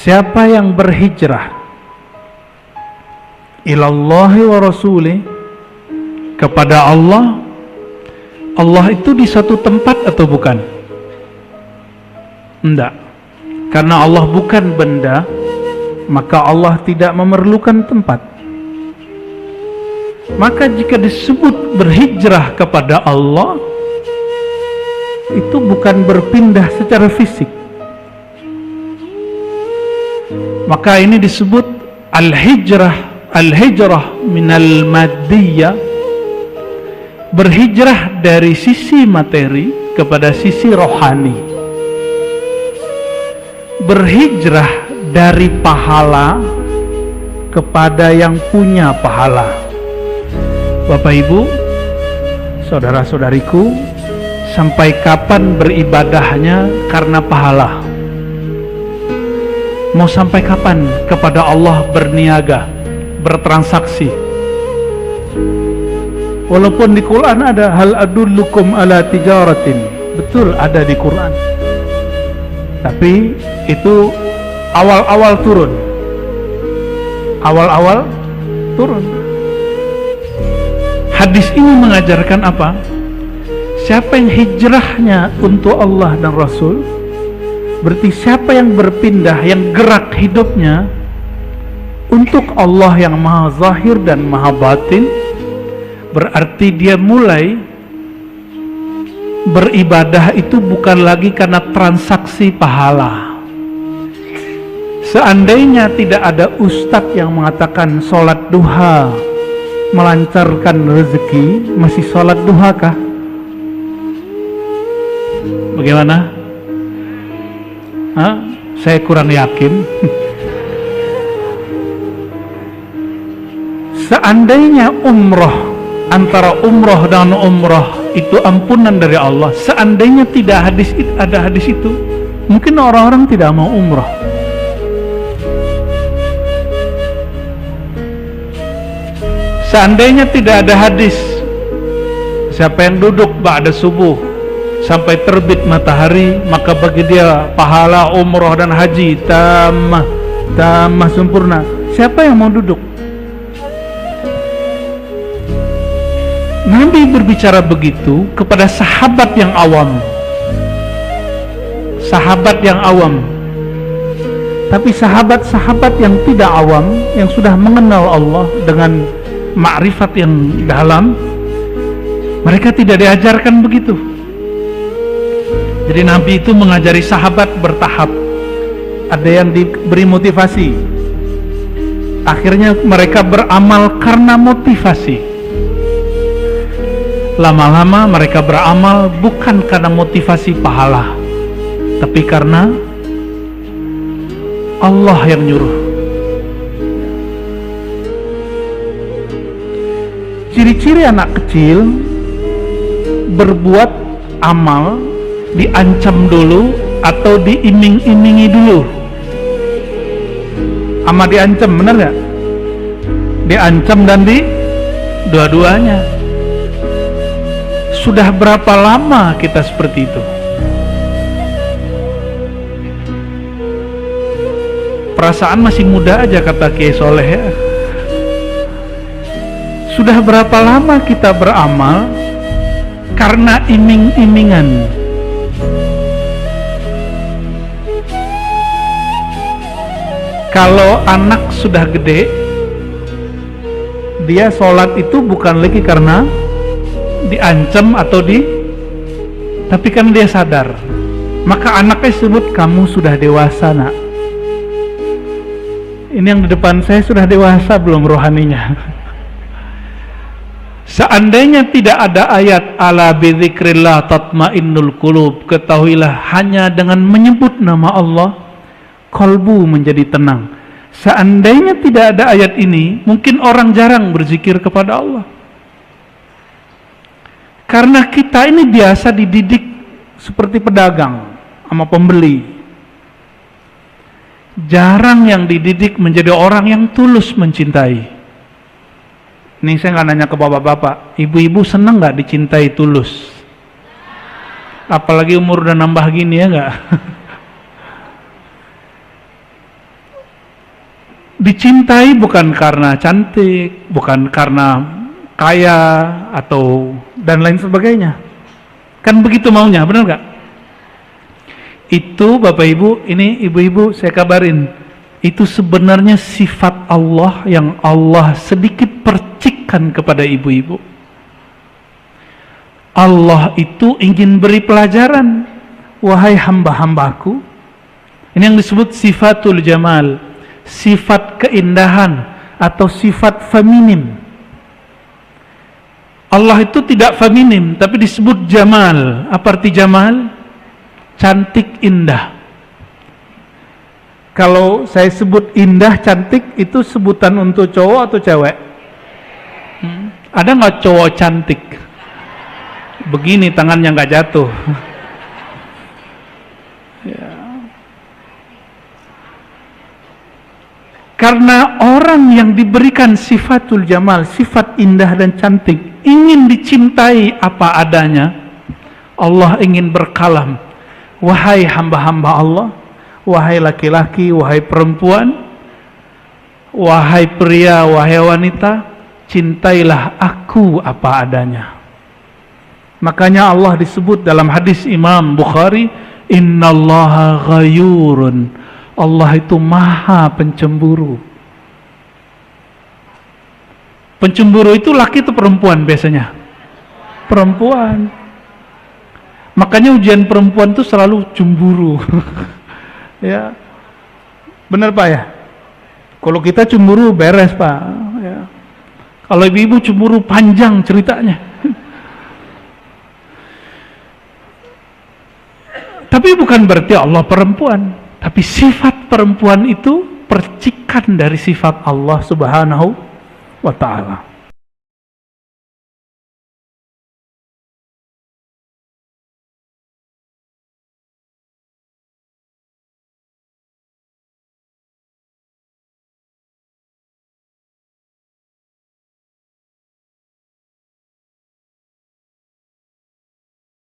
siapa yang berhijrah ilallahi wa rasulih, kepada Allah. Allah itu di satu tempat atau bukan? Enggak. Karena Allah bukan benda, maka Allah tidak memerlukan tempat. Maka jika disebut berhijrah kepada Allah, itu bukan berpindah secara fisik. Maka ini disebut al-hijrah minal maddiyah, berhijrah dari sisi materi kepada sisi rohani, berhijrah dari pahala kepada yang punya pahala. Bapak Ibu, saudara-saudariku, sampai kapan beribadahnya karena pahala? Mau sampai kapan kepada Allah berniaga, bertransaksi? Walaupun di Quran ada hal adullukum ala tijaratin, betul ada di Quran, tapi itu awal-awal turun. Hadis ini mengajarkan apa? Siapa yang hijrahnya untuk Allah dan Rasul, berarti siapa yang berpindah, yang gerak hidupnya untuk Allah yang maha zahir dan maha batin, berarti dia mulai beribadah itu bukan lagi karena transaksi pahala. Seandainya tidak ada ustadz yang mengatakan sholat duha melancarkan rezeki, masih sholat duha kah? Bagaimana? Saya kurang yakin. Seandainya umroh, antara umroh dan umroh itu ampunan dari Allah, seandainya tidak ada hadis itu, mungkin orang-orang tidak mau umroh. Seandainya tidak ada hadis, siapa yang duduk ba'da subuh sampai terbit matahari, maka bagi dia pahala umroh dan haji tamah sempurna. Siapa yang mau duduk? Nabi berbicara begitu kepada sahabat yang awam. Tapi sahabat-sahabat yang tidak awam, yang sudah mengenal Allah dengan ma'rifat yang dalam, mereka tidak diajarkan begitu. Jadi Nabi itu mengajari sahabat bertahap. Ada yang diberi motivasi, akhirnya mereka beramal karena motivasi. Lama-lama mereka beramal bukan karena motivasi pahala, tapi karena Allah yang nyuruh. Ciri-ciri anak kecil berbuat amal diancam dulu atau diiming-imingi dulu. Ama diancam, benar gak? Diancam dan dua-duanya. Sudah berapa lama kita seperti itu? Perasaan masih muda aja, kata Kiai Soleh ya. Sudah berapa lama kita beramal karena iming-imingan? Kalau anak sudah gede, dia sholat itu bukan lagi karena diancam atau tapi kan dia sadar. Maka anaknya sebut, kamu sudah dewasa nak. Ini yang di depan saya sudah dewasa belum rohaninya? Seandainya tidak ada ayat ala bidzikrillah tatmainnul qulub, ketahuilah hanya dengan menyebut nama Allah kalbu menjadi tenang. Seandainya tidak ada ayat ini, mungkin orang jarang berzikir kepada Allah. Karena kita ini biasa dididik seperti pedagang sama pembeli. Jarang yang dididik menjadi orang yang tulus mencintai. Ini saya nggak nanya ke bapak-bapak, ibu-ibu seneng nggak dicintai tulus? Apalagi umur udah nambah gini ya nggak? dicintai bukan karena cantik, bukan karena kaya atau dan lain sebagainya. Kan begitu maunya, benar nggak? Itu Bapak Ibu, ini ibu-ibu saya kabarin, itu sebenarnya sifat Allah yang Allah sedikit percikkan kepada ibu-ibu. Allah itu ingin beri pelajaran, wahai hamba-hambaku. Ini yang disebut sifatul jamal, sifat keindahan atau sifat feminim. Allah itu tidak feminim, tapi disebut jamal. Apa arti jamal? Cantik, indah. Kalau saya sebut indah, cantik, itu sebutan untuk cowok atau cewek? Ada nggak cowok cantik? Begini tangannya nggak jatuh. Ya. Karena orang yang diberikan sifatul jamal, sifat indah dan cantik, ingin dicintai apa adanya, Allah ingin berkalam, wahai hamba-hamba Allah, wahai laki-laki, wahai perempuan, wahai pria, wahai wanita, cintailah aku apa adanya. Makanya Allah disebut dalam hadis Imam Bukhari, innallaha ghayurun, Allah itu maha pencemburu. Pencemburu itu laki atau perempuan biasanya? Perempuan. Makanya ujian perempuan itu selalu cemburu. Ya, benar Pak ya? Kalau kita cemburu beres Pak. Ya. Kalau ibu-ibu cemburu panjang ceritanya. Tapi bukan berarti Allah perempuan, tapi sifat perempuan itu percikan dari sifat Allah Subhanahu wa ta'ala.